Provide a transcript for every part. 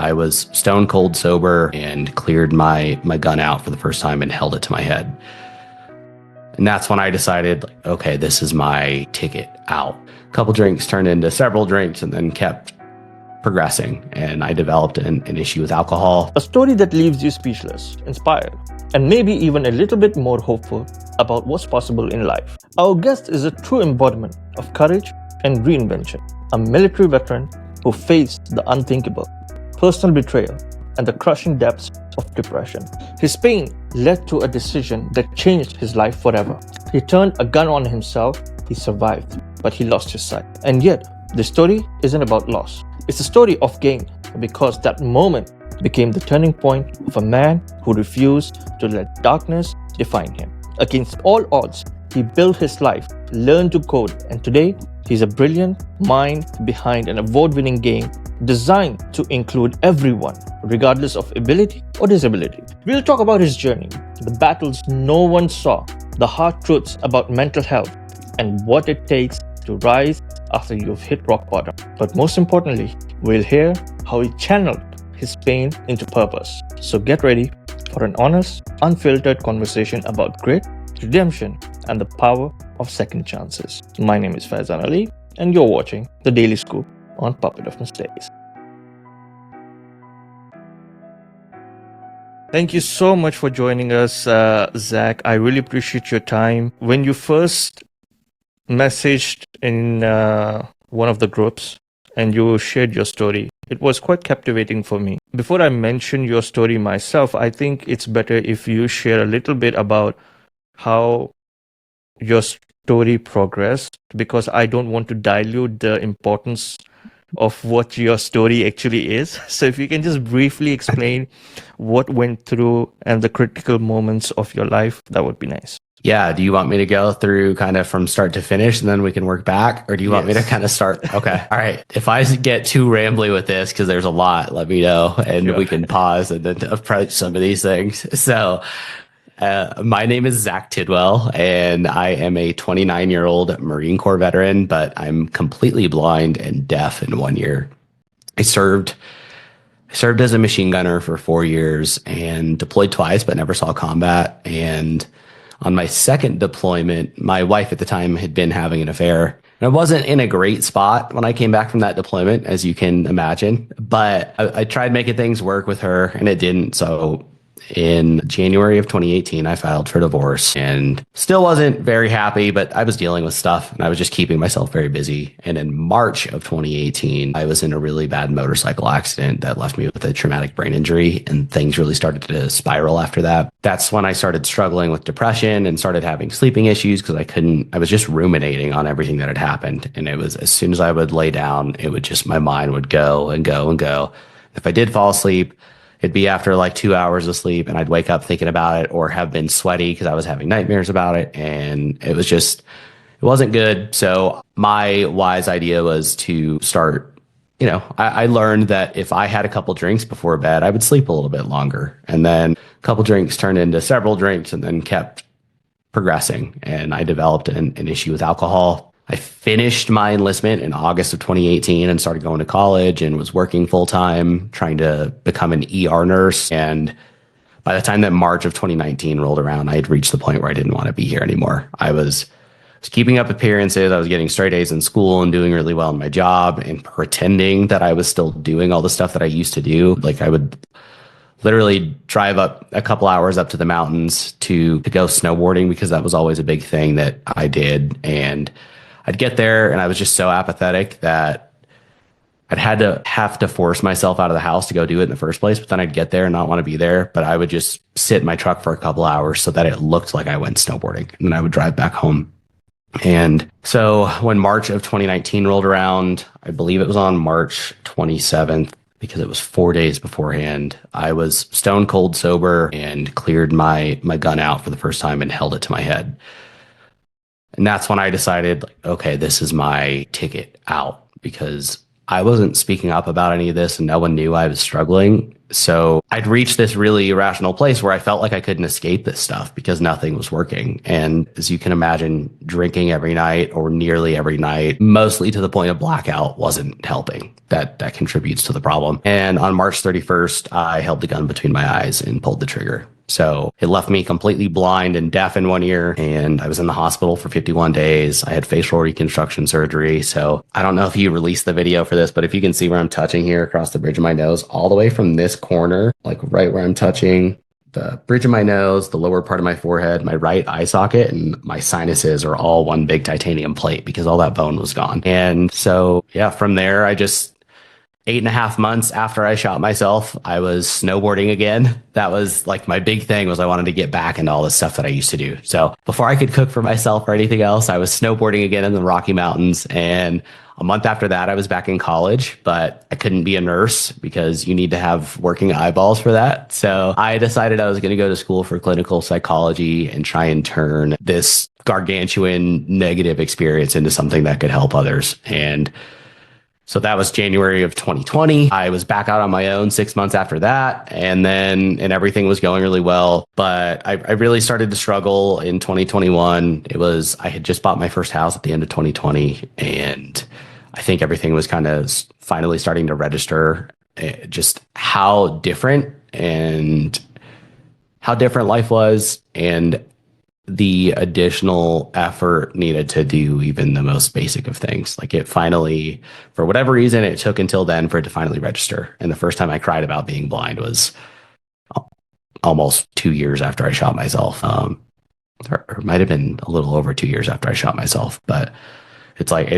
I was stone cold sober and cleared my gun out for the first time and held it to my head. And that's when I decided, like, okay, this is my ticket out. A couple drinks turned into several drinks and then kept progressing. And I developed an issue with alcohol. A story that leaves you speechless, inspired, and maybe even a little bit more hopeful about what's possible in life. Our guest is a true embodiment of courage and reinvention, a military veteran who faced the unthinkable, personal betrayal, and the crushing depths of depression. His pain led to a decision that changed his life forever. He turned a gun on himself, he survived, but he lost his sight. And yet, the story isn't about loss. It's a story of gain, because that moment became the turning point of a man who refused to let darkness define him. Against all odds, he built his life, learned to code, and today, he's a brilliant mind behind an award-winning game designed to include everyone, regardless of ability or disability. We'll talk about his journey, the battles no one saw, the hard truths about mental health, and what it takes to rise after you've hit rock bottom. But most importantly, we'll hear how he channeled his pain into purpose. So get ready for an honest, unfiltered conversation about grit, redemption, and the power of second chances. My name is Faizan Ali, and you're watching The Daily Scoop on Puppet of Mistakes. Thank you so much for joining us, Zack. I really appreciate your time. When you first messaged in one of the groups and you shared your story, it was quite captivating for me. Before I mention your story myself, I think it's better if you share a little bit about how your story progressed, because I don't want to dilute the importance of what your story actually is. So if you can just briefly explain what went through and the critical moments of your life, that would be nice. Yeah. Do you want me to go through kind of from start to finish and then we can work back? Or do you want me to kind of start? Okay. All right. If I get too rambly with this, because there's a lot, let me know and we can pause and then approach some of these things. So my name is Zack Tidwell, and I am a 29-year-old Marine Corps veteran, but I'm completely blind and deaf in 1 year. I served as a machine gunner for 4 years and deployed twice, but never saw combat. And on my second deployment, my wife at the time had been having an affair. And I wasn't in a great spot when I came back from that deployment, as you can imagine, but I tried making things work with her and it didn't. So in January of 2018, I filed for divorce and still wasn't very happy, but I was dealing with stuff and I was just keeping myself very busy. And in March of 2018, I was in a really bad motorcycle accident that left me with a traumatic brain injury, and things really started to spiral after that. That's when I started struggling with depression and started having sleeping issues because I was just ruminating on everything that had happened. And it was, as soon as I would lay down, it would just, my mind would go and go and go. If I did fall asleep, it'd be after like 2 hours of sleep and I'd wake up thinking about it or have been sweaty because I was having nightmares about it. And it wasn't good. So my wise idea was to start, I learned that if I had a couple drinks before bed, I would sleep a little bit longer. And then a couple drinks turned into several drinks and then kept progressing. And I developed an issue with alcohol. I finished my enlistment in August of 2018 and started going to college and was working full time, trying to become an ER nurse. And by the time that March of 2019 rolled around, I had reached the point where I didn't want to be here anymore. I was keeping up appearances. I was getting straight A's in school and doing really well in my job and pretending that I was still doing all the stuff that I used to do. Like I would literally drive up a couple hours up to the mountains to go snowboarding because that was always a big thing that I did. And I'd get there and I was just so apathetic that I'd have to force myself out of the house to go do it in the first place. But then I'd get there and not want to be there. But I would just sit in my truck for a couple hours so that it looked like I went snowboarding. And then I would drive back home. And so when March of 2019 rolled around, I believe it was on March 27th, because it was 4 days beforehand, I was stone cold sober and cleared my gun out for the first time and held it to my head. And that's when I decided, like, okay, this is my ticket out, because I wasn't speaking up about any of this and no one knew I was struggling. So I'd reached this really irrational place where I felt like I couldn't escape this stuff because nothing was working. And as you can imagine, drinking every night or nearly every night, mostly to the point of blackout, wasn't helping. That contributes to the problem. And on March 31st, I held the gun between my eyes and pulled the trigger. So it left me completely blind and deaf in one ear, and I was in the hospital for 51 days. I had facial reconstruction surgery. So I don't know if you released the video for this, but if you can see where I'm touching here across the bridge of my nose, all the way from this corner, like right where I'm touching the bridge of my nose, the lower part of my forehead, my right eye socket, and my sinuses are all one big titanium plate because all that bone was gone. And so, yeah, from there, I just 8.5 months after I shot myself, I was snowboarding again. That was like my big thing, was I wanted to get back into all the stuff that I used to do. So before I could cook for myself or anything else, I was snowboarding again in the Rocky Mountains. And a month after that, I was back in college, but I couldn't be a nurse because you need to have working eyeballs for that. So I decided I was going to go to school for clinical psychology and try and turn this gargantuan negative experience into something that could help others. And so that was January of 2020. I was back out on my own 6 months after that. And everything was going really well. But I really started to struggle in 2021. I had just bought my first house at the end of 2020. And I think everything was kind of finally starting to register just how different life was, and the additional effort needed to do even the most basic of things. Like, it finally, for whatever reason, it took until then for it to finally register. And the first time I cried about being blind was almost 2 years after I shot myself. Or it might have been a little over 2 years after I shot myself, but it's like,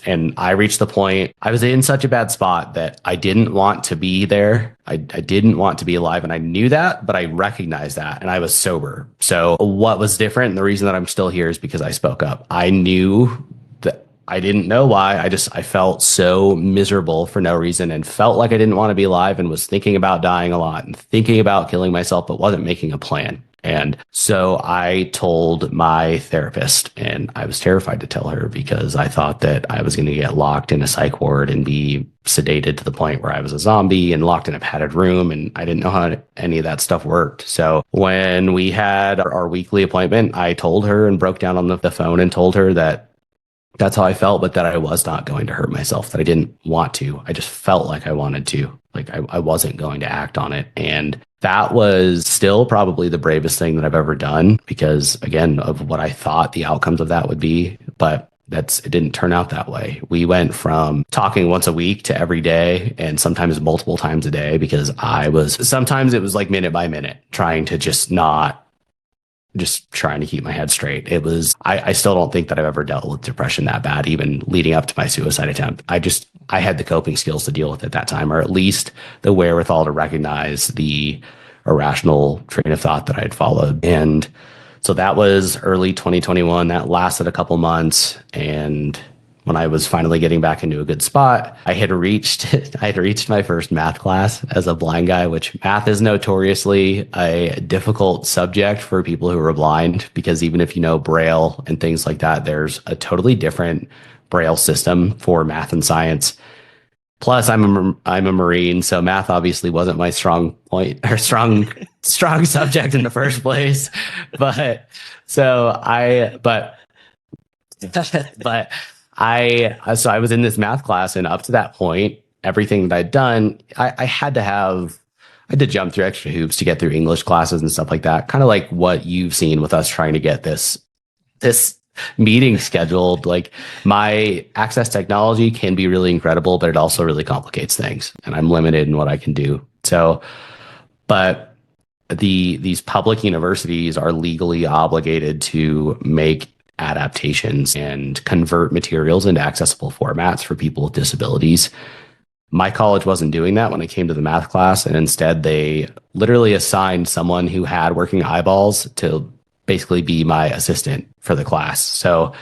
and I reached the point, I was in such a bad spot that I didn't want to be there. I didn't want to be alive, and I knew that, but I recognized that, and I was sober. So what was different, and the reason that I'm still here, is because I spoke up. I knew that I didn't know why. I felt so miserable for no reason, and felt like I didn't want to be alive, and was thinking about dying a lot and thinking about killing myself, but wasn't making a plan. And so I told my therapist, and I was terrified to tell her because I thought that I was going to get locked in a psych ward and be sedated to the point where I was a zombie and locked in a padded room. And I didn't know how any of that stuff worked. So when we had our weekly appointment, I told her and broke down on the phone and told her that that's how I felt, but that I was not going to hurt myself, that I didn't want to. I just felt like I wanted to. Like, I wasn't going to act on it. And that was still probably the bravest thing that I've ever done, because, again, of what I thought the outcomes of that would be. But it didn't turn out that way. We went from talking once a week to every day, and sometimes multiple times a day, because sometimes it was like minute by minute, trying to trying to keep my head straight. I still don't think that I've ever dealt with depression that bad, even leading up to my suicide attempt. I had the coping skills to deal with it at that time, or at least the wherewithal to recognize the irrational train of thought that I had followed. And so that was early 2021. That lasted a couple months. And when I was finally getting back into a good spot, I had reached my first math class as a blind guy, which math is notoriously a difficult subject for people who are blind, because even if you know Braille and things like that, there's a totally different Braille system for math and science. Plus, I'm a Marine, so math obviously wasn't my strong point, or strong subject in the first place. But I was in this math class, and up to that point, everything that I'd done, I had to jump through extra hoops to get through English classes and stuff like that. Kind of like what you've seen with us trying to get this meeting scheduled. Like, my access technology can be really incredible, but it also really complicates things, and I'm limited in what I can do. So, but these public universities are legally obligated to make adaptations and convert materials into accessible formats for people with disabilities. My college wasn't doing that when it came to the math class, and instead they literally assigned someone who had working eyeballs to basically be my assistant for the class. So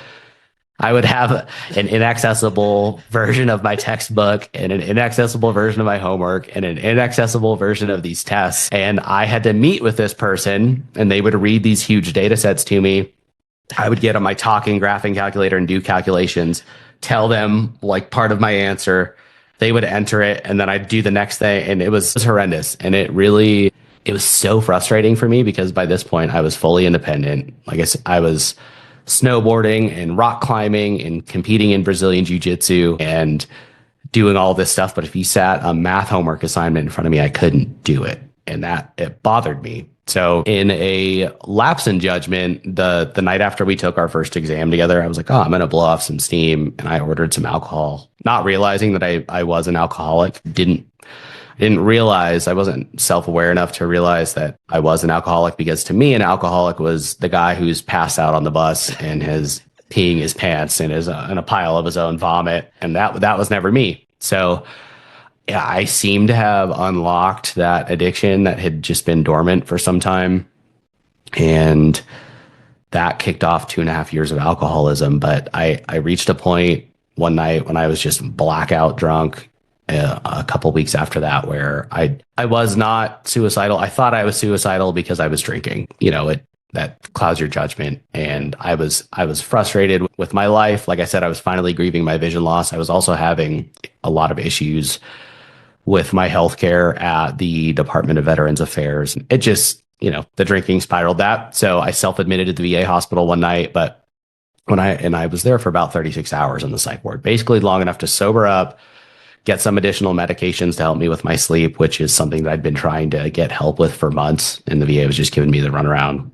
I would have an inaccessible version of my textbook, and an inaccessible version of my homework, and an inaccessible version of these tests. And I had to meet with this person, and they would read these huge data sets to me. I would get on my talking graphing calculator and do calculations, tell them like part of my answer, they would enter it and then I'd do the next thing, and it was horrendous. And it was so frustrating for me because by this point I was fully independent. Like I was snowboarding and rock climbing and competing in Brazilian jiu-jitsu and doing all this stuff. But if you sat a math homework assignment in front of me, I couldn't do it. And that it bothered me. So in a lapse in judgment, the night after we took our first exam together, I was like, oh, I'm going to blow off some steam. And I ordered some alcohol, not realizing that I was an alcoholic. Didn't realize, I wasn't self-aware enough to realize that I was an alcoholic, because to me, an alcoholic was the guy who's passed out on the bus and is peeing his pants and is in a pile of his own vomit. And that was never me. So yeah, I seem to have unlocked that addiction that had just been dormant for some time. And that kicked off 2.5 years of alcoholism. But I reached a point one night when I was just blackout drunk a couple weeks after that, where I was not suicidal. I thought I was suicidal because I was drinking. That clouds your judgment. And I was frustrated with my life. Like I said, I was finally grieving my vision loss. I was also having a lot of issues with my healthcare at the Department of Veterans Affairs. It just, the drinking spiraled that. So I self-admitted at the VA hospital one night, but I was there for about 36 hours on the psych ward, basically long enough to sober up, get some additional medications to help me with my sleep, which is something that I'd been trying to get help with for months. And the VA was just giving me the runaround.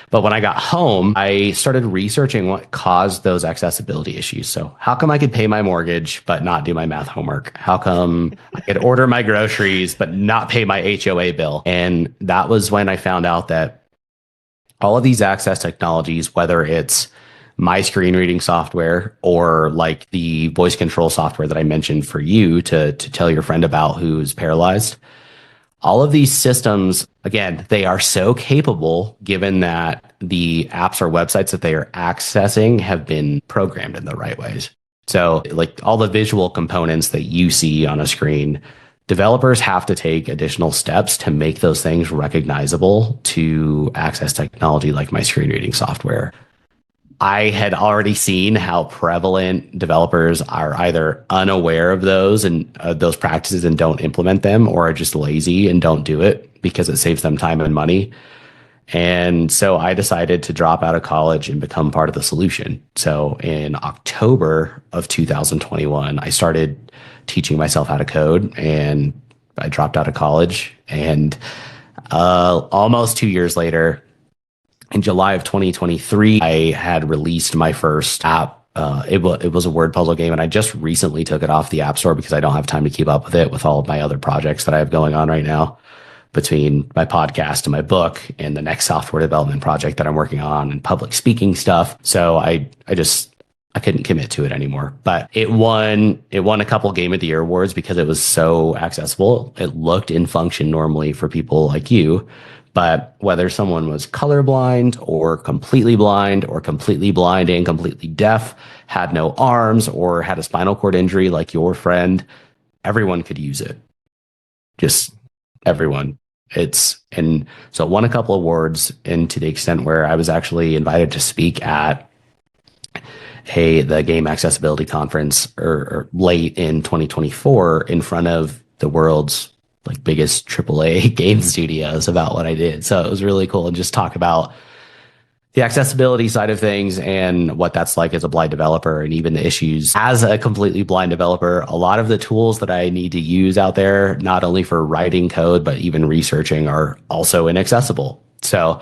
But when I got home, I started researching what caused those accessibility issues. So how come I could pay my mortgage, but not do my math homework? How come I could order my groceries, but not pay my HOA bill? And that was when I found out that all of these access technologies, whether it's my screen reading software or like the voice control software that I mentioned for you to tell your friend about who's paralyzed, all of these systems, again, they are so capable given that the apps or websites that they are accessing have been programmed in the right ways. So like all the visual components that you see on a screen, developers have to take additional steps to make those things recognizable to access technology like my screen reading software. I had already seen how prevalent developers are either unaware of those and those practices and don't implement them, or are just lazy and don't do it because it saves them time and money. And so I decided to drop out of college and become part of the solution. So in October of 2021, I started teaching myself how to code, and I dropped out of college. And almost 2 years later, in July of 2023, I had released my first app. It was a word puzzle game, and I just recently took it off the App Store because I don't have time to keep up with it with all of my other projects that I have going on right now, between my podcast and my book and the next software development project that I'm working on and public speaking stuff. So I couldn't commit to it anymore. But it won a couple Game of the Year awards because it was so accessible. It looked and functioned normally for people like you. But whether someone was colorblind or completely blind and completely deaf, had no arms, or had a spinal cord injury like your friend, everyone could use it. Just everyone. And so it won a couple awards, and to the extent where I was actually invited to speak at the Game Accessibility Conference or late in 2024 in front of the world's biggest AAA game studios about what I did. So it was really cool, and just talk about the accessibility side of things and what that's like as a blind developer, and even the issues as a completely blind developer. A lot of the tools that I need to use out there, not only for writing code, but even researching, are also inaccessible. So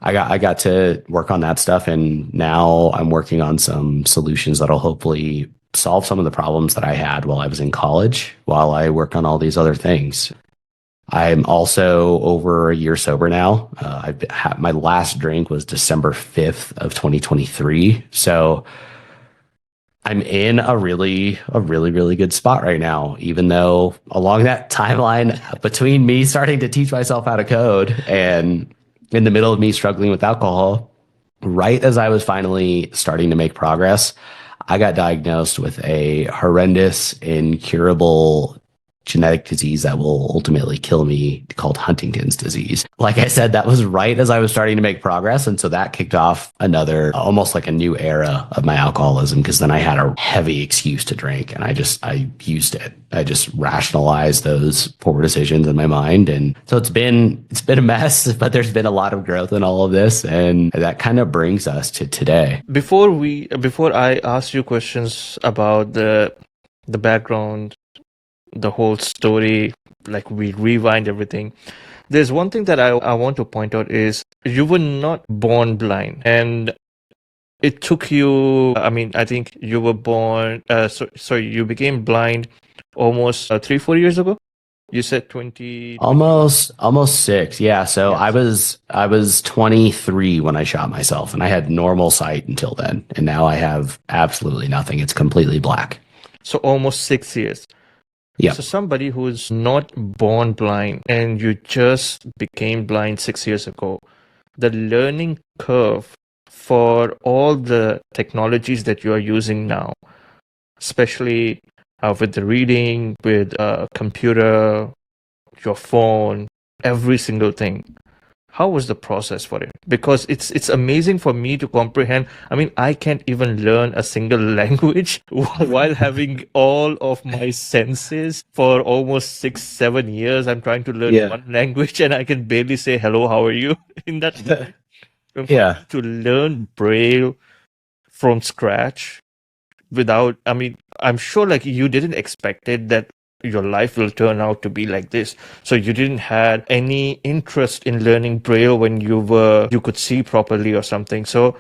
I got to work on that stuff, and now I'm working on some solutions that'll hopefully solve some of the problems that I had while I was in college, while I work on all these other things. I'm also over a year sober now. My last drink was December 5th of 2023. So I'm in a really good spot right now, even though along that timeline between me starting to teach myself how to code and in the middle of me struggling with alcohol, right as I was finally starting to make progress, I got diagnosed with a horrendous, incurable genetic disease that will ultimately kill me called Huntington's disease. Like I said, that was right as I was starting to make progress. And so that kicked off another, almost like a new era of my alcoholism, because then I had a heavy excuse to drink and I used it. I just rationalized those poor decisions in my mind. And so it's been a mess, but there's been a lot of growth in all of this. And that kind of brings us to today. Before I ask you questions about the background, the whole story, like we rewind everything, there's one thing that I want to point out is you were not born blind, and it took you, I think you were born, sorry, you became blind almost 3-4 years ago. You said 20. Almost 6. Yeah. So Yes. I was 23 when I shot myself, and I had normal sight until then. And now I have absolutely nothing. It's completely black. So almost 6 years. Yeah. So somebody who's not born blind and you just became blind 6 years ago, the learning curve for all the technologies that you are using now, especially with the reading, with a computer, your phone, every single thing. How was the process for it? Because it's amazing for me to comprehend. I mean, I can't even learn a single language while having all of my senses for almost 6-7 years. I'm trying to learn one language and I can barely say hello, how are you in that moment. And for me to learn Braille from scratch without, I'm sure like you didn't expect it that your life will turn out to be like this. So you didn't have any interest in learning Braille when you could see properly or something. So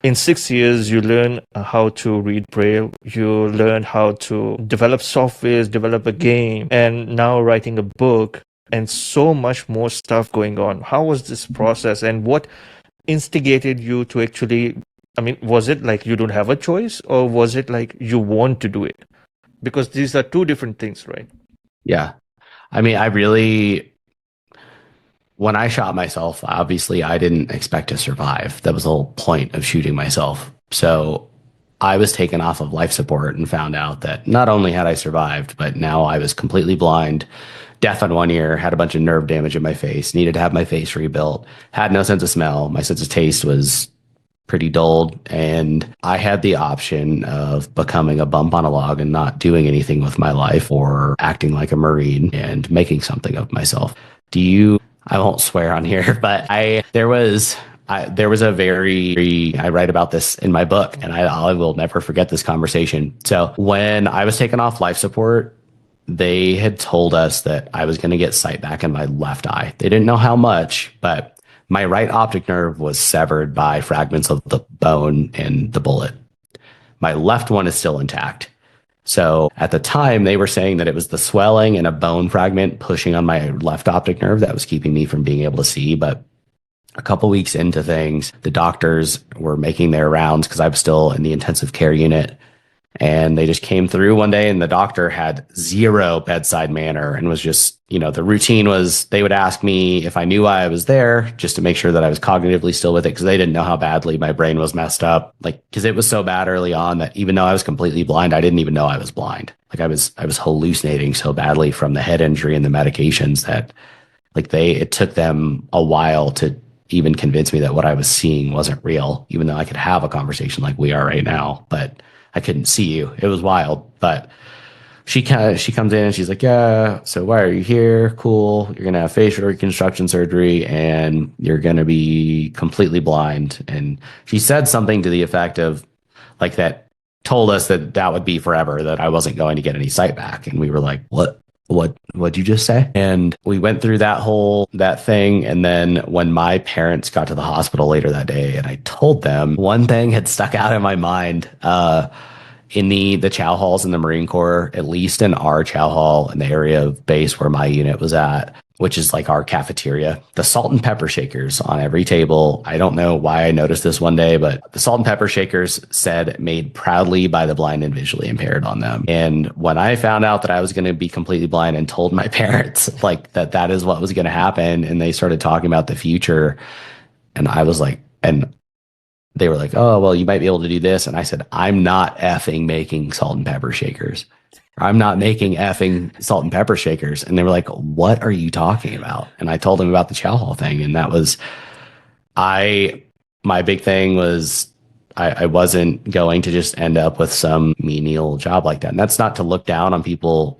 in 6 years, you learn how to read Braille, you learn how to develop softwares, develop a game, and now writing a book and so much more stuff going on. How was this process and what instigated you to actually, was it like you don't have a choice or was it like you want to do it? Because these are two different things, right? Yeah. When I shot myself, obviously I didn't expect to survive. That was the whole point of shooting myself. So I was taken off of life support and found out that not only had I survived, but now I was completely blind, deaf in one ear, had a bunch of nerve damage in my face, needed to have my face rebuilt, had no sense of smell. My sense of taste was pretty dulled, and I had the option of becoming a bump on a log and not doing anything with my life, or acting like a Marine and making something of myself. I won't swear on here, but there was I write about this in my book, and I will never forget this conversation. So when I was taken off life support, they had told us that I was going to get sight back in my left eye. They didn't know how much, but my right optic nerve was severed by fragments of the bone in the bullet. My left one is still intact. So at the time, they were saying that it was the swelling and a bone fragment pushing on my left optic nerve that was keeping me from being able to see. But a couple weeks into things, the doctors were making their rounds because I was still in the intensive care unit. And they just came through one day, and the doctor had zero bedside manner and was just, the routine was they would ask me if I knew why I was there, just to make sure that I was cognitively still with it, because they didn't know how badly my brain was messed up. Like, because it was so bad early on that even though I was completely blind, I didn't even know I was blind. Like I was hallucinating so badly from the head injury and the medications that it took them a while to even convince me that what I was seeing wasn't real, even though I could have a conversation like we are right now. But I couldn't see you. It was wild. But she comes in and she's like, yeah, so why are you here? Cool. You're going to have facial reconstruction surgery and you're going to be completely blind. And she said something to the effect of like that, told us that would be forever, that I wasn't going to get any sight back. And we were like, what'd you just say? And we went through that thing. And then when my parents got to the hospital later that day and I told them, one thing had stuck out in my mind, in the chow halls in the Marine Corps, at least in our chow hall in the area of base where my unit was at, which is like our cafeteria, the salt and pepper shakers on every table. I don't know why I noticed this one day, but the salt and pepper shakers said made proudly by the blind and visually impaired on them. And when I found out that I was going to be completely blind and told my parents like that is what was going to happen, and they started talking about the future, and I was like, and they were like, oh, well, you might be able to do this. And I said, I'm not effing making salt and pepper shakers. I'm not making effing salt and pepper shakers. And they were like, what are you talking about? And I told them about the chow hall thing. And that was, my big thing was I wasn't going to just end up with some menial job like that. And that's not to look down on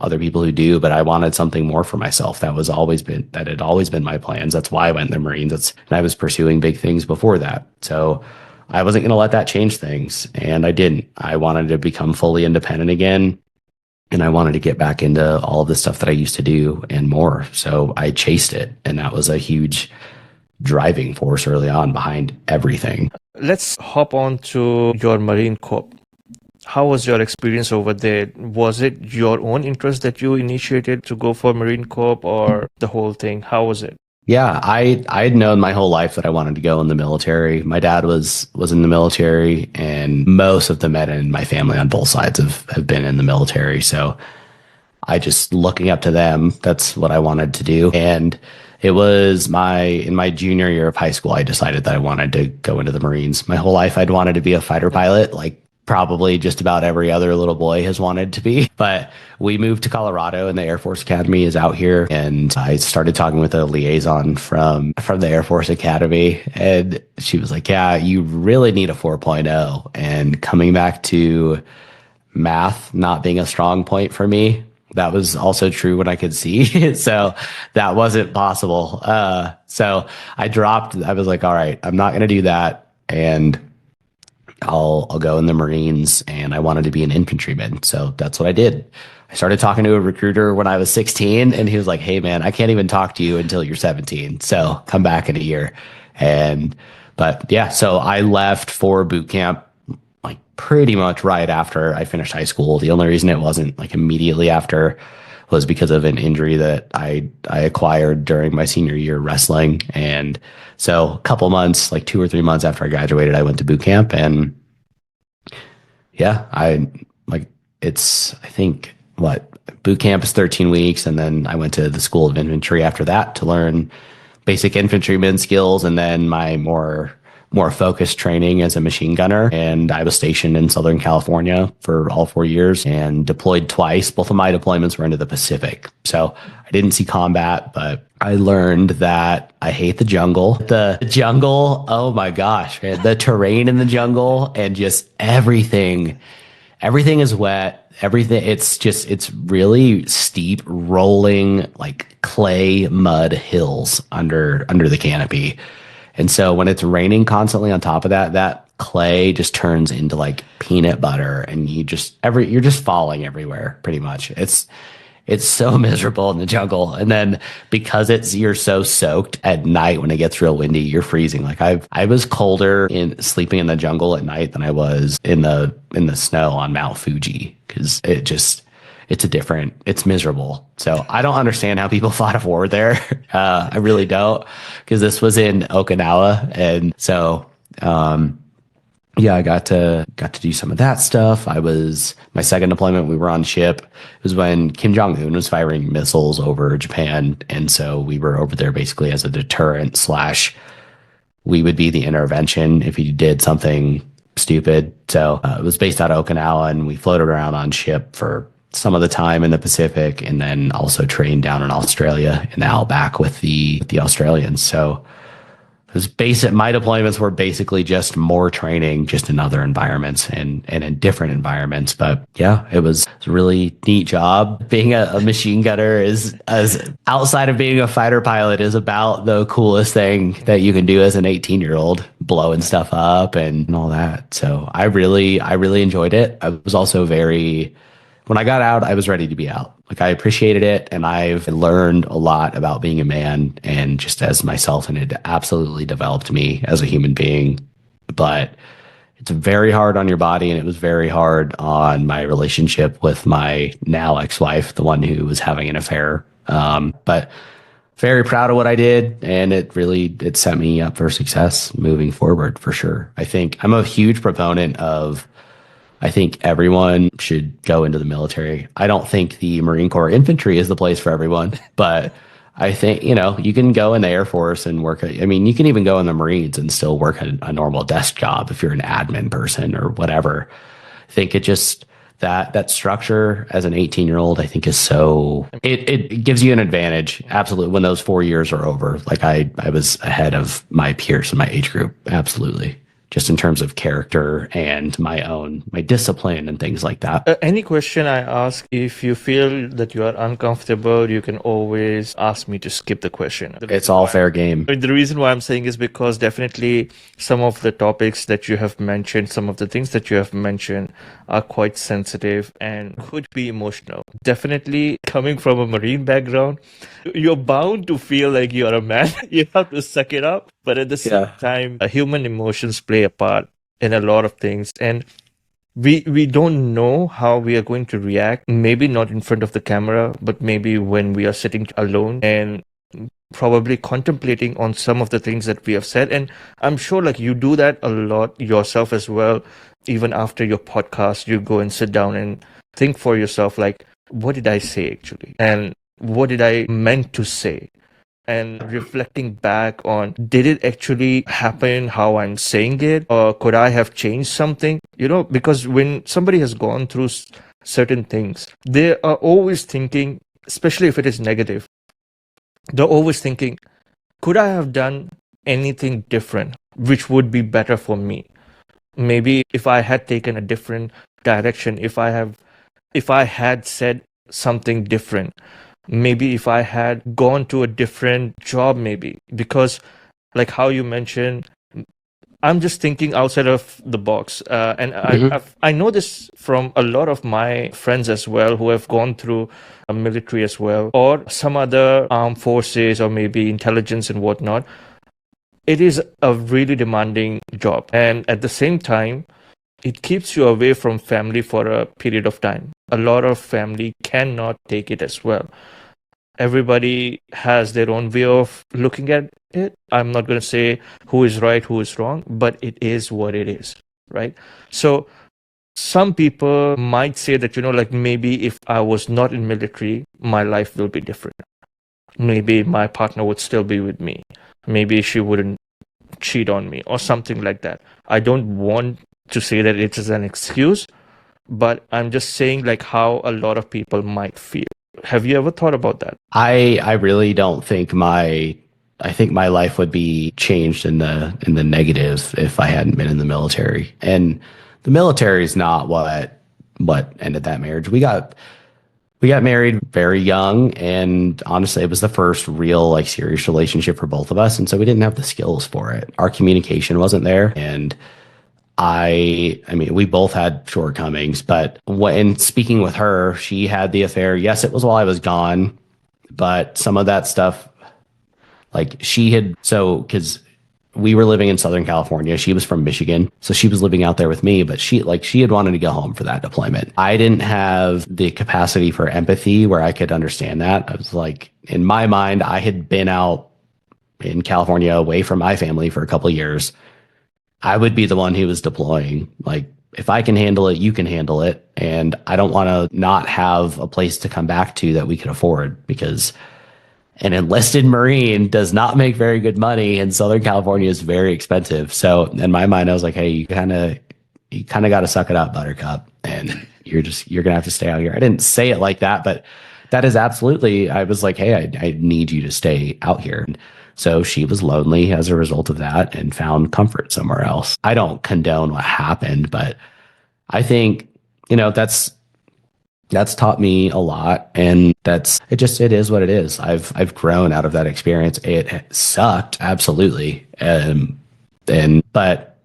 other people who do, but I wanted something more for myself. That had always been my plans. That's why I went in the Marines. And I was pursuing big things before that. So I wasn't going to let that change things. And I didn't. I wanted to become fully independent again. And I wanted to get back into all of the stuff that I used to do and more. So I chased it. And that was a huge driving force early on behind everything. Let's hop on to your Marine Corps. How was your experience over there? Was it your own interest that you initiated to go for Marine Corps, or the whole thing? How was it? Yeah, I'd known my whole life that I wanted to go in the military. My dad was in the military, and most of the men in my family on both sides have been in the military. So I just looking up to them, that's what I wanted to do. And it was in my junior year of high school, I decided that I wanted to go into the Marines. My whole life I'd wanted to be a fighter pilot, like probably just about every other little boy has wanted to be. But we moved to Colorado and the Air Force Academy is out here. And I started talking with a liaison from the Air Force Academy. And she was like, yeah, you really need a 4.0. And coming back to math not being a strong point for me, that was also true when I could see. So that wasn't possible. So I was like, all right, I'm not going to do that. And I'll go in the Marines, and I wanted to be an infantryman. So that's what I did. I started talking to a recruiter when I was 16, and he was like, hey man, I can't even talk to you until you're 17. So come back in a year. But yeah, so I left for boot camp like pretty much right after I finished high school. The only reason it wasn't like immediately after was because of an injury that I acquired during my senior year wrestling. And so a couple months, like 2 or 3 months after I graduated, I went to boot camp. And yeah, I think boot camp is 13 weeks. And then I went to the School of Infantry after that to learn basic infantryman skills, and then my more focused training as a machine gunner. And I was stationed in Southern California for all 4 years and deployed twice. Both of my deployments were into the Pacific. So I didn't see combat, but I learned that I hate the jungle. The jungle, oh my gosh, man, the terrain in the jungle and just everything is wet. It's really steep, rolling, like clay mud hills under the canopy. And so when it's raining constantly on top of that clay just turns into like peanut butter, and you're just falling everywhere pretty much. It's so miserable in the jungle. And then because you're so soaked at night when it gets real windy, you're freezing. Like I was colder in sleeping in the jungle at night than I was in the snow on Mount Fuji, because it's miserable. So I don't understand how people fought a war there. I really don't, because this was in Okinawa. And so, yeah, I got to do some of that stuff. My second deployment, we were on ship. It was when Kim Jong-un was firing missiles over Japan. And so we were over there basically as a deterrent / we would be the intervention if he did something stupid. So it was based out of Okinawa, and we floated around on ship for some of the time in the Pacific, and then also trained down in Australia in the outback with the Australians. So it was my deployments were basically just more training, just in other environments and in different environments. But yeah, it was a really neat job. Being a machine gunner as outside of being a fighter pilot is about the coolest thing that you can do as an 18-year-old, blowing stuff up and all that. So I really enjoyed it. I was also when I got out, I was ready to be out. Like, I appreciated it, and I've learned a lot about being a man and just as myself, and it absolutely developed me as a human being. But it's very hard on your body, and it was very hard on my relationship with my now ex-wife, the one who was having an affair. But very proud of what I did, and it set me up for success moving forward, for sure. I think I'm a huge proponent of, I think everyone should go into the military. I don't think the Marine Corps infantry is the place for everyone, but I think, you can go in the Air Force and work. You can even go in the Marines and still work a normal desk job if you're an admin person or whatever. I think that structure as an 18-year-old, I think is so, it gives you an advantage. Absolutely. When those 4 years are over, like I was ahead of my peers in my age group. Absolutely. Just in terms of character and my discipline and things like that. Any question I ask, if you feel that you are uncomfortable, you can always ask me to skip the question. It's all fair game. The reason why I'm saying is because definitely some of the topics that you have mentioned, some of the things that you have mentioned are quite sensitive and could be emotional. Definitely coming from a Marine background, you're bound to feel like you're a man. You have to suck it up. But at the same time, human emotions play a part in a lot of things. And we don't know how we are going to react. Maybe not in front of the camera, but maybe when we are sitting alone and probably contemplating on some of the things that we have said. And I'm sure like you do that a lot yourself as well. Even after your podcast, you go and sit down and think for yourself, like, what did I say actually? And what did I meant to say? And reflecting back on, did it actually happen how I'm saying it? Or could I have changed something? Because when somebody has gone through certain things, they are always thinking, especially if it is negative, they're always thinking, could I have done anything different, which would be better for me? Maybe if I had taken a different direction, if I had said something different, maybe if I had gone to a different job, maybe, because like how you mentioned, I'm just thinking outside of the box. And I know this from a lot of my friends as well, who have gone through a military as well, or some other armed forces, or maybe intelligence and whatnot. It is a really demanding job. And at the same time, it keeps you away from family for a period of time. A lot of family cannot take it as well. Everybody has their own way of looking at it. I'm not going to say who is right, who is wrong, but it is what it is, right? So some people might say that, like maybe if I was not in military, my life will be different. Maybe my partner would still be with me. Maybe she wouldn't cheat on me or something like that. I don't want to say that it is an excuse, but I'm just saying like how a lot of people might feel. Have you ever thought about that? I really don't think I think my life would be changed in the negative if I hadn't been in the military. And the military is not what ended that marriage. We got married very young, and honestly, it was the first real like serious relationship for both of us, and so we didn't have the skills for it. Our communication wasn't there, and I mean, we both had shortcomings, but when speaking with her, she had the affair. Yes, it was while I was gone, but some of that stuff, like because we were living in Southern California. She was from Michigan, so she was living out there with me, but she had wanted to go home for that deployment. I didn't have the capacity for empathy where I could understand that. I was like, in my mind, I had been out in California away from my family for a couple of years. I would be the one who was deploying. Like, if I can handle it, you can handle it. And I don't want to not have a place to come back to that we could afford, because an enlisted Marine does not make very good money, and Southern California is very expensive. So in my mind, I was like, hey, you kind of got to suck it up, Buttercup, and you're going to have to stay out here. I didn't say it like that, but that is absolutely, I was like, hey, I need you to stay out here. So she was lonely as a result of that and found comfort somewhere else. I don't condone what happened, but I think, that's taught me a lot, and it is what it is. I've grown out of that experience. It sucked, absolutely. But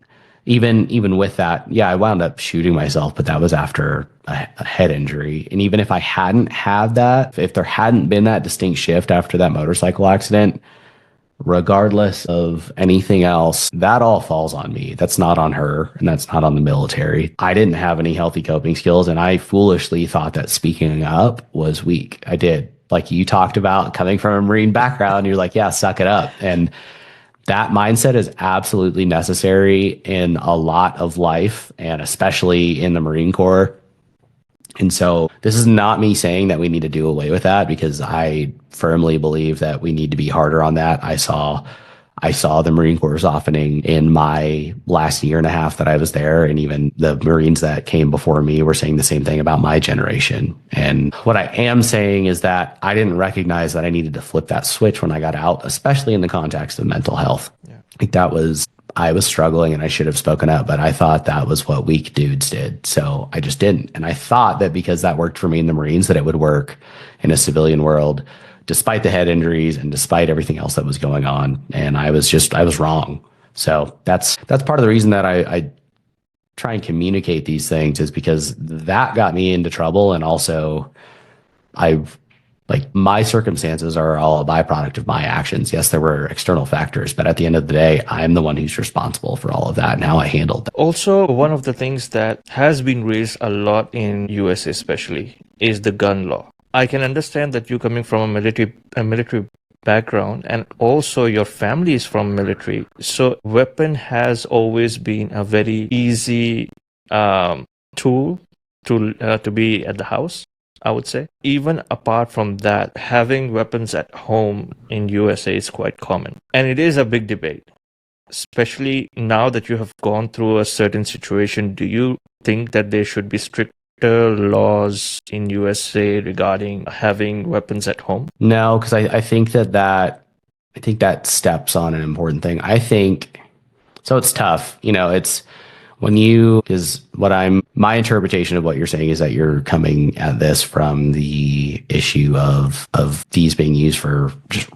even with that, yeah, I wound up shooting myself, but that was after a head injury. And even if I hadn't had that, if there hadn't been that distinct shift after that motorcycle accident, regardless of anything else, that all falls on me. That's not on her, and that's not on the military. I didn't have any healthy coping skills, and I foolishly thought that speaking up was weak. I did. Like you talked about coming from a Marine background, you're like, yeah, suck it up. And that mindset is absolutely necessary in a lot of life, and especially in the Marine Corps. And so this is not me saying that we need to do away with that, because I firmly believe that we need to be harder on that. I saw I saw the Marine Corps softening in my last year and a half that I was there. And even the Marines that came before me were saying the same thing about my generation. And what I am saying is that I didn't recognize that I needed to flip that switch when I got out, especially in the context of mental health. Yeah. Like I was struggling and I should have spoken up, but I thought that was what weak dudes did. So I just didn't. And I thought that because that worked for me in the Marines, that it would work in a civilian world, despite the head injuries and despite everything else that was going on. And I was wrong. So that's part of the reason that I try and communicate these things, is because that got me into trouble. And also my circumstances are all a byproduct of my actions. Yes, there were external factors, but at the end of the day, I'm the one who's responsible for all of that and how I handled that. Also, one of the things that has been raised a lot in US especially is the gun law. I can understand that you coming from a military background, and also your family is from military. So weapon has always been a very easy tool to be at the house, I would say. Even apart from that, having weapons at home in USA is quite common. And it is a big debate, especially now that you have gone through a certain situation. Do you think that there should be stricter laws in USA regarding having weapons at home? No, because I think that steps on an important thing. I think, so it's tough. It's my interpretation of what you're saying is that you're coming at this from the issue of these being used for just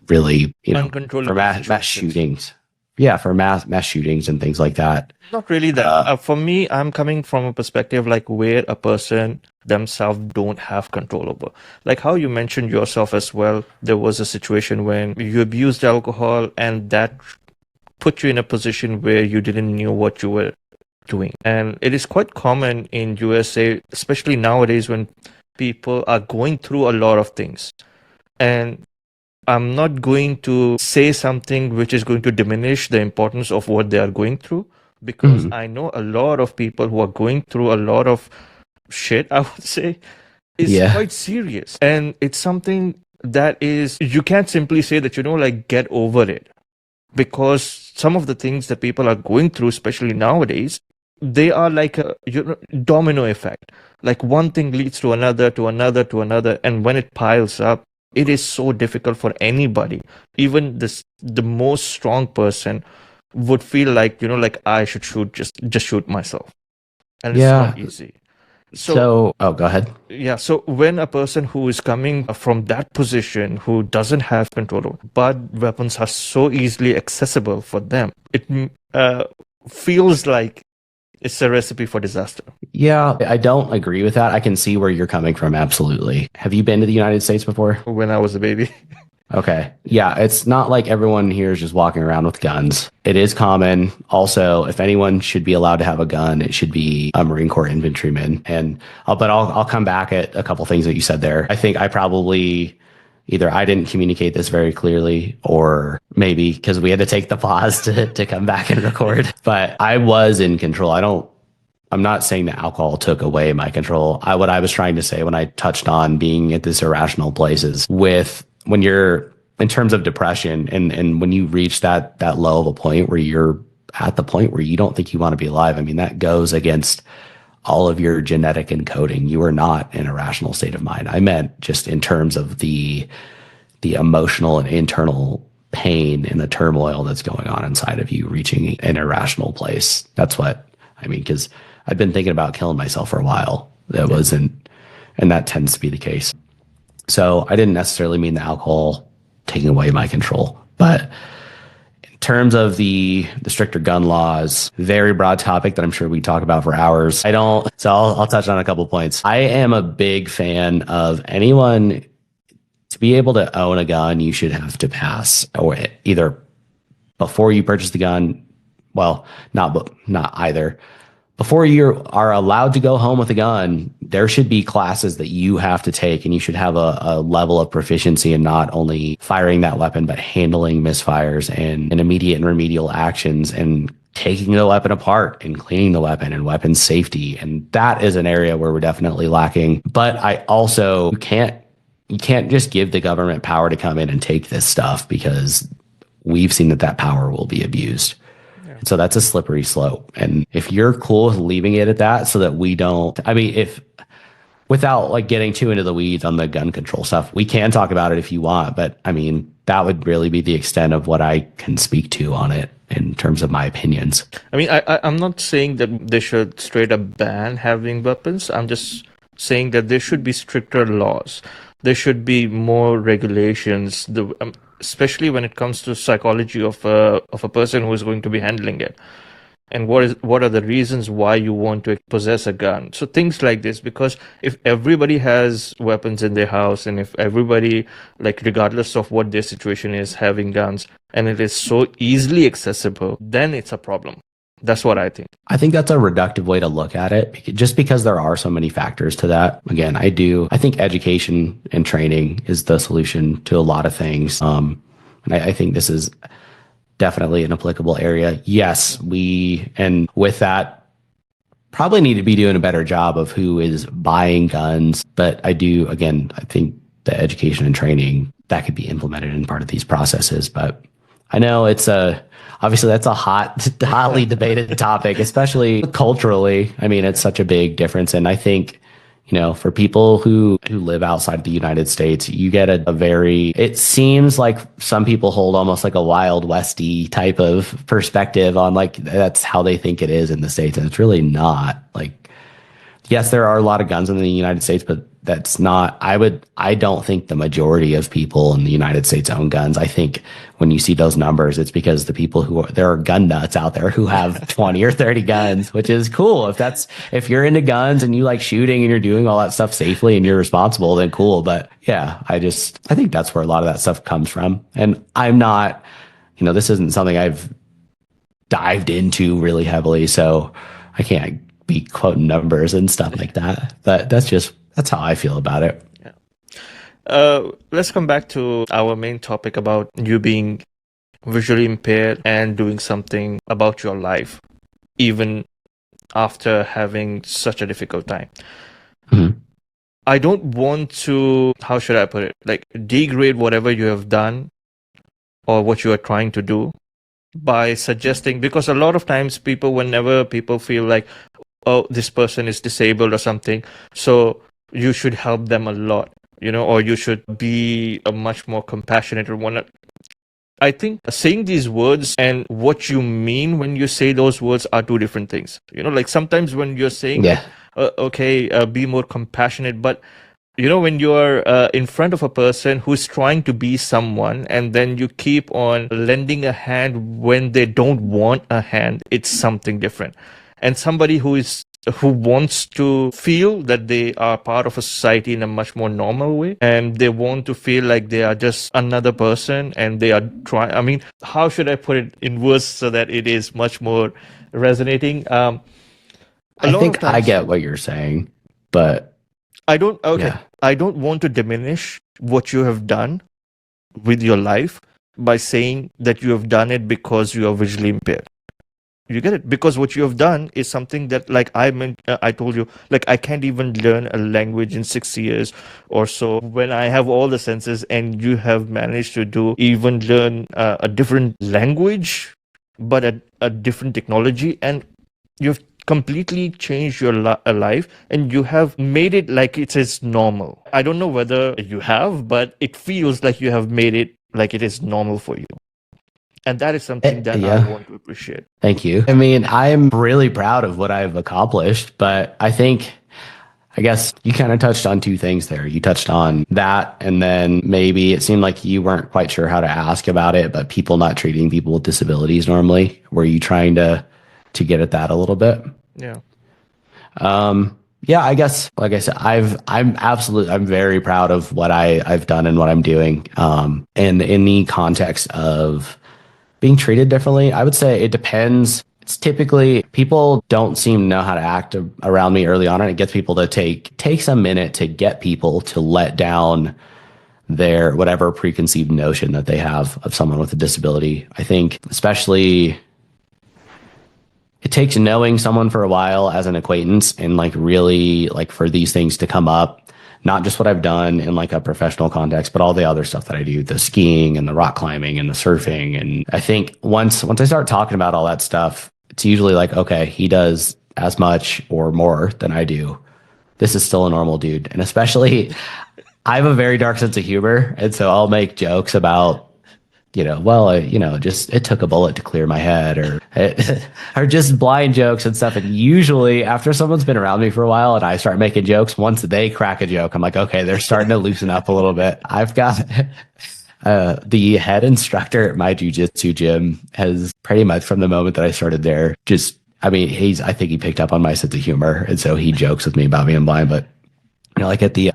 really, for mass shootings. Yeah, for mass shootings and things like that. Not really that. For me, I'm coming from a perspective like where a person themselves don't have control over. Like how you mentioned yourself as well, there was a situation when you abused alcohol and that put you in a position where you didn't know what you were doing. And it is quite common in USA, especially nowadays when people are going through a lot of things. And I'm not going to say something which is going to diminish the importance of what they are going through, because I know a lot of people who are going through a lot of shit, I would say. It's quite serious. And it's something that is, you can't simply say that, get over it. Because some of the things that people are going through, especially nowadays, they are like a domino effect. Like one thing leads to another, to another, to another. And when it piles up, it is so difficult for anybody. Even the most strong person would feel like, I should just shoot myself. And it's not easy. So, go ahead. Yeah. So when a person who is coming from that position, who doesn't have control, but weapons are so easily accessible for them, it feels like it's a recipe for disaster. Yeah, I don't agree with that. I can see where you're coming from. Absolutely. Have you been to the United States before? When I was a baby. Okay. Yeah, it's not like everyone here is just walking around with guns. It is common. Also, if anyone should be allowed to have a gun, it should be a Marine Corps infantryman. But I'll come back at a couple things that you said there. I think I probably either I didn't communicate this very clearly, or maybe because we had to take the pause to come back and record. But I was in control. I'm not saying that alcohol took away my control. What I was trying to say when I touched on being at this irrational places when you're in terms of depression and when you reach that low of a point where you're at the point where you don't think you want to be alive. I mean, that goes against all of your genetic encoding. You are not in a rational state of mind. I meant just in terms of the emotional and internal pain and the turmoil that's going on inside of you reaching an irrational place. That's what I mean, because I've been thinking about killing myself for a while. And that tends to be the case. So I didn't necessarily mean the alcohol taking away my control, but in terms of the stricter gun laws, very broad topic that I'm sure we talk about for hours. So I'll touch on a couple of points. I am a big fan of anyone to be able to own a gun. You should have to pass, or either before you purchase the gun. Well, not either. Before you are allowed to go home with a gun, there should be classes that you have to take, and you should have a level of proficiency in not only firing that weapon, but handling misfires and immediate and remedial actions, and taking the weapon apart and cleaning the weapon and weapon safety. And that is an area where we're definitely lacking. But I also you can't just give the government power to come in and take this stuff, because we've seen that power will be abused. And so that's a slippery slope. And if you're cool with leaving it at that so that we don't, I mean, if without like getting too into the weeds on the gun control stuff, we can talk about it if you want, but I mean, that would really be the extent of what I can speak to on it in terms of my opinions. I mean, I'm not saying that they should straight up ban having weapons. I'm just saying that there should be stricter laws. There should be more regulations, especially when it comes to psychology of a person who is going to be handling it. And what are the reasons why you want to possess a gun? So things like this, because if everybody has weapons in their house, and if everybody, like regardless of what their situation is, having guns, and it is so easily accessible, then it's a problem. That's what I think. I think that's a reductive way to look at it, just because there are so many factors to that. Again, I think education and training is the solution to a lot of things. And I think this is definitely an applicable area. Yes, and with that, probably need to be doing a better job of who is buying guns. But I think the education and training that could be implemented in part of these processes. But I know obviously that's a hotly debated topic, especially culturally. I mean, it's such a big difference. And I think, for people who live outside the United States, you get it seems like some people hold almost like a Wild Westy type of perspective on like, that's how they think it is in the States. And it's really not. Like, yes, there are a lot of guns in the United States, but that's not, I don't think the majority of people in the United States own guns. I think when you see those numbers, it's because there are gun nuts out there who have 20 or 30 guns, which is cool. If you're into guns and you like shooting and you're doing all that stuff safely and you're responsible, then cool. But yeah, I think that's where a lot of that stuff comes from. And I'm not, this isn't something I've dived into really heavily, so I can't be quoting numbers and stuff like that. But that's how I feel about it. Yeah. Let's come back to our main topic about you being visually impaired and doing something about your life, even after having such a difficult time. Mm-hmm. I don't want to, how should I put it, like degrade whatever you have done or what you are trying to do by suggesting, because a lot of times whenever people feel like, oh, this person is disabled or something, so you should help them a lot, or you should be a much more compassionate one. I think saying these words and what you mean when you say those words are two different things. Like sometimes when you're saying, be more compassionate, but when you're in front of a person who's trying to be someone and then you keep on lending a hand when they don't want a hand, it's something different. And somebody who wants to feel that they are part of a society in a much more normal way, and they want to feel like they are just another person, and they are trying. I mean, how should I put it in words so that it is much more resonating? I think I get what you're saying, but I don't. Okay, yeah. I don't want to diminish what you have done with your life by saying that you have done it because you are visually impaired. You get it? Because what you have done is something that, like I told you, like I can't even learn a language in 6 years or so when I have all the senses, and you have managed to even learn a different language, but a different technology, and you've completely changed your life, and you have made it like it is normal. I don't know whether you have, but it feels like you have made it like it is normal for you. And that is something that I want to appreciate. Thank you. I mean, I'm really proud of what I've accomplished, but I guess you kind of touched on two things there. You touched on that, and then maybe it seemed like you weren't quite sure how to ask about it, but people not treating people with disabilities normally. Were you trying to get at that a little bit? Yeah. Yeah, I guess, like I said, I'm very proud of what I've done and what I'm doing. And in the context of being treated differently, I would say it depends. It's typically people don't seem to know how to act around me early on, and it gets people to takes a minute to get people to let down their whatever preconceived notion that they have of someone with a disability. I think especially it takes knowing someone for a while as an acquaintance and like really like for these things to come up not just what I've done in like a professional context, but all the other stuff that I do, the skiing and the rock climbing and the surfing. And I think once I start talking about all that stuff, it's usually like, okay, he does as much or more than I do. This is still a normal dude. And especially I have a very dark sense of humor. And so I'll make jokes about, just it took a bullet to clear my head or just blind jokes and stuff. And usually after someone's been around me for a while and I start making jokes, once they crack a joke, I'm like, okay, they're starting to loosen up a little bit. I've got the head instructor at my jujitsu gym has pretty much from the moment that I started there, I think he picked up on my sense of humor. And so he jokes with me about being blind, but like at the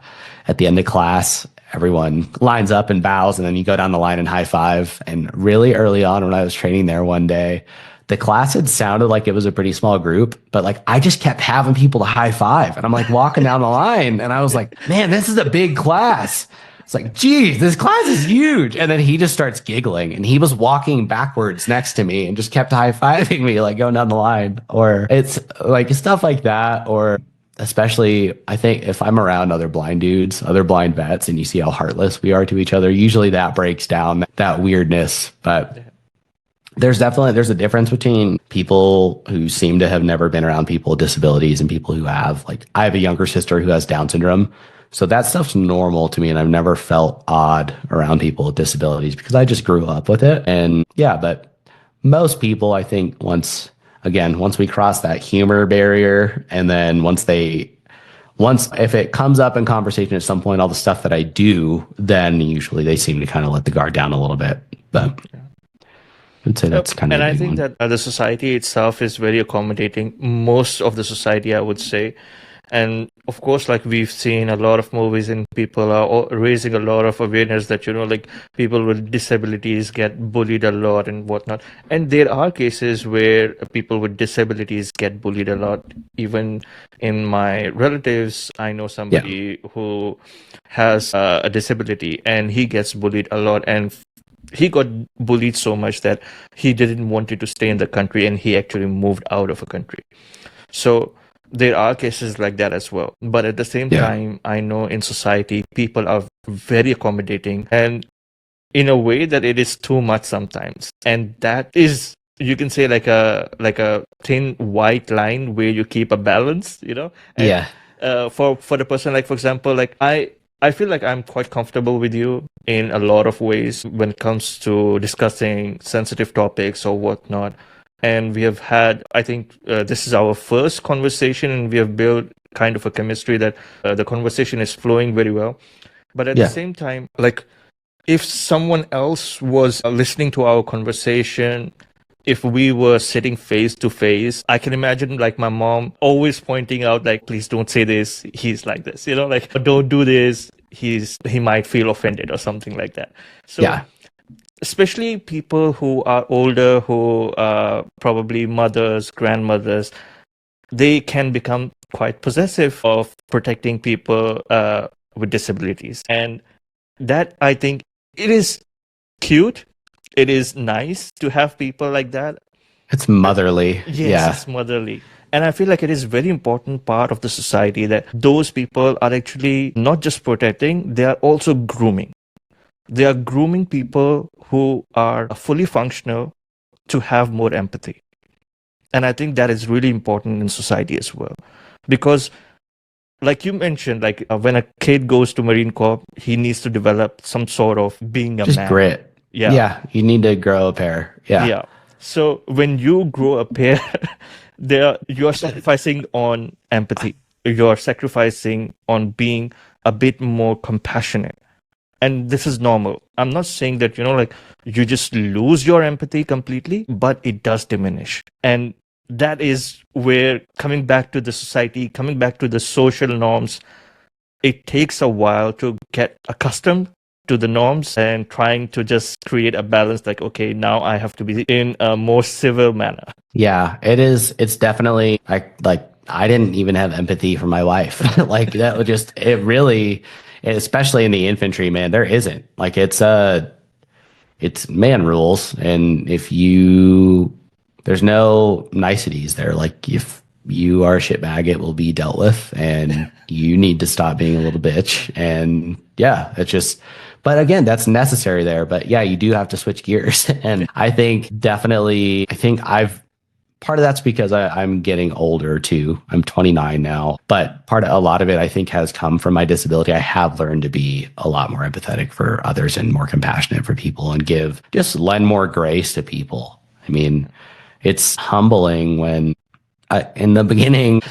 end of class, everyone lines up and bows, and then you go down the line and high five. And really early on when I was training there one day, the class had sounded like it was a pretty small group, but like I just kept having people to high five. And I'm like walking down the line and I was like, man, this is a big class. It's like, geez, this class is huge. And then he just starts giggling and he was walking backwards next to me and just kept high fiving me, like going down the line. Or it's like stuff like that. Or especially, I think if I'm around other blind dudes, other blind vets, and you see how heartless we are to each other, usually that breaks down that weirdness. But there's a difference between people who seem to have never been around people with disabilities and people who have. Like, I have a younger sister who has Down syndrome. So that stuff's normal to me, and I've never felt odd around people with disabilities because I just grew up with it. And yeah, but most people, I think once we cross that humor barrier, and then if it comes up in conversation at some point, all the stuff that I do, then usually they seem to kind of let the guard down a little bit. But I'd say that's kind of. And I think that the society itself is very accommodating. Most of the society, I would say. And of course, like we've seen a lot of movies and people are raising a lot of awareness that, like people with disabilities get bullied a lot and whatnot. And there are cases where people with disabilities get bullied a lot. Even in my relatives, I know somebody who has a disability and he gets bullied a lot. And he got bullied so much that he didn't want to stay in the country and he actually moved out of a country. So there are cases like that as well. But at the same time, I know in society, people are very accommodating and in a way that it is too much sometimes. And that is, you can say like a thin white line where you keep a balance, And, for the person, like, for example, like I feel like I'm quite comfortable with you in a lot of ways when it comes to discussing sensitive topics or whatnot. And we have had, I think this is our first conversation, and we have built kind of a chemistry that the conversation is flowing very well. But at the same time, like if someone else was listening to our conversation, if we were sitting face to face, I can imagine like my mom always pointing out, like, please don't say this. He's like this, like, don't do this. He might feel offended or something like that. So especially people who are older, who are probably mothers, grandmothers, they can become quite possessive of protecting people with disabilities. And that, I think, it is cute. It is nice to have people like that. It's motherly. Yes, it's motherly. And I feel like it is a very important part of the society that those people are actually not just protecting, they are also grooming. They are grooming people who are fully functional to have more empathy. And I think that is really important in society as well. Because like you mentioned, like when a kid goes to Marine Corps, he needs to develop some sort of being a just man. Grit. Yeah. You need to grow a pair. Yeah. So when you grow a pair, you're sacrificing on empathy. You're sacrificing on being a bit more compassionate. And this is normal. I'm not saying that, like you just lose your empathy completely, but it does diminish. And that is where coming back to the society, coming back to the social norms, it takes a while to get accustomed to the norms and trying to just create a balance like, okay, now I have to be in a more civil manner. Yeah, it is. It's definitely I didn't even have empathy for my wife. Like that was just, it really, especially in the infantry, man, there isn't. Like it's man rules. And there's no niceties there. Like if you are a shitbag. It will be dealt with, and you need to stop being a little bitch. And yeah, it's just, but again, that's necessary there. But yeah, you do have to switch gears. And I think definitely, I think part of that's because I'm getting older too. I'm 29 now, but a lot of it I think has come from my disability. I have learned to be a lot more empathetic for others and more compassionate for people and just lend more grace to people. I mean, it's humbling when in the beginning,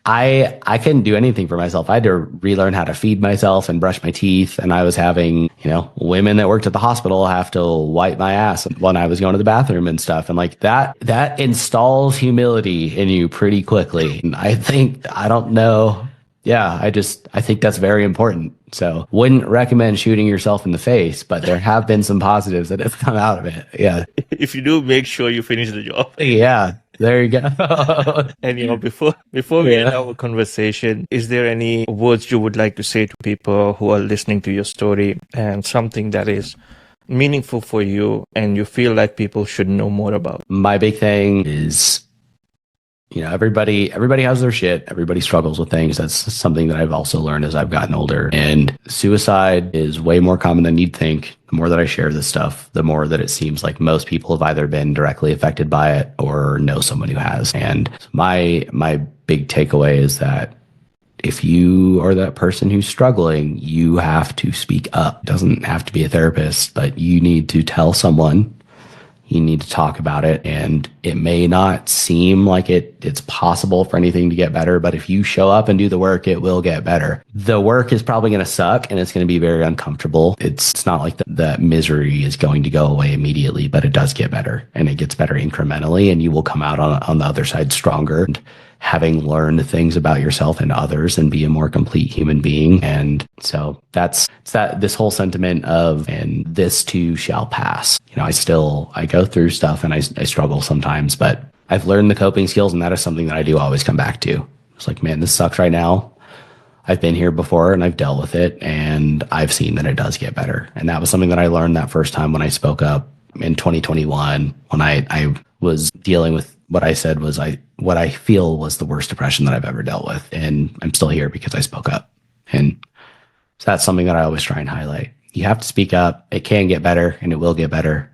I couldn't do anything for myself. I had to relearn how to feed myself and brush my teeth. And I was having, women that worked at the hospital have to wipe my ass when I was going to the bathroom and stuff. And like that installs humility in you pretty quickly. And I don't know. Yeah, I think that's very important. So wouldn't recommend shooting yourself in the face, but there have been some positives that have come out of it. Yeah. If you do, make sure you finish the job. Yeah. There you go. And before we end our conversation, is there any words you would like to say to people who are listening to your story and something that is meaningful for you and you feel like people should know more about? My big thing is, everybody has their shit. Everybody struggles with things. That's something that I've also learned as I've gotten older. And suicide is way more common than you'd think. The more that I share this stuff, the more that it seems like most people have either been directly affected by it or know someone who has. And my big takeaway is that if you are that person who's struggling, you have to speak up. It doesn't have to be a therapist, but you need to tell someone. You need to talk about it, and it may not seem like it's possible for anything to get better, but if you show up and do the work, it will get better. The work is probably going to suck and it's going to be very uncomfortable. It's not like the misery is going to go away immediately, but it does get better, and it gets better incrementally, and you will come out on the other side stronger, and having learned things about yourself and others and be a more complete human being. And so this whole sentiment of, and this too shall pass. I go through stuff and I struggle sometimes, but I've learned the coping skills, and that is something that I do always come back to. It's like, man, this sucks right now. I've been here before and I've dealt with it, and I've seen that it does get better. And that was something that I learned that first time when I spoke up in 2021, when I was dealing with what I said was what I feel was the worst depression that I've ever dealt with. And I'm still here because I spoke up. And so that's something that I always try and highlight. You have to speak up. It can get better, and it will get better.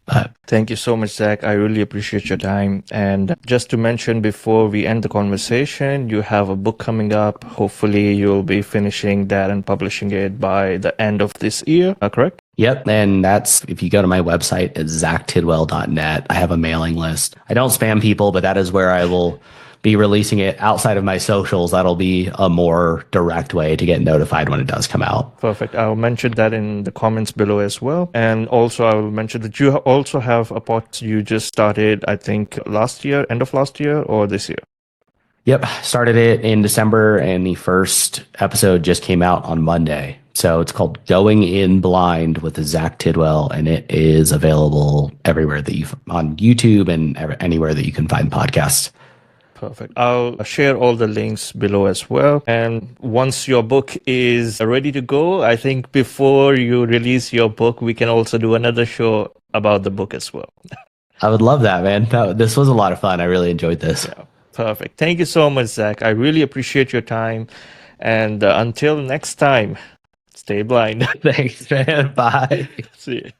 But thank you so much, Zack. I really appreciate your time. And just to mention before we end the conversation, you have a book coming up. Hopefully you'll be finishing that and publishing it by the end of this year, correct? Yep. And that's, if you go to my website, it's zacktidwell.net. I have a mailing list. I don't spam people, but that is where I will be releasing it outside of my socials. That'll be a more direct way to get notified when it does come out. Perfect. I'll mention that in the comments below as well. And also I will mention that you also have a podcast you just started, I think end of last year or this year? Yep. Started it in December, and the first episode just came out on Monday. So it's called Going In Blind with Zack Tidwell, and it is available everywhere on YouTube and anywhere that you can find podcasts. Perfect. I'll share all the links below as well. And once your book is ready to go, I think before you release your book, we can also do another show about the book as well. I would love that, man. This was a lot of fun. I really enjoyed this. Yeah, perfect. Thank you so much, Zack. I really appreciate your time. And until next time, stay blind. Thanks, man. Bye. See you.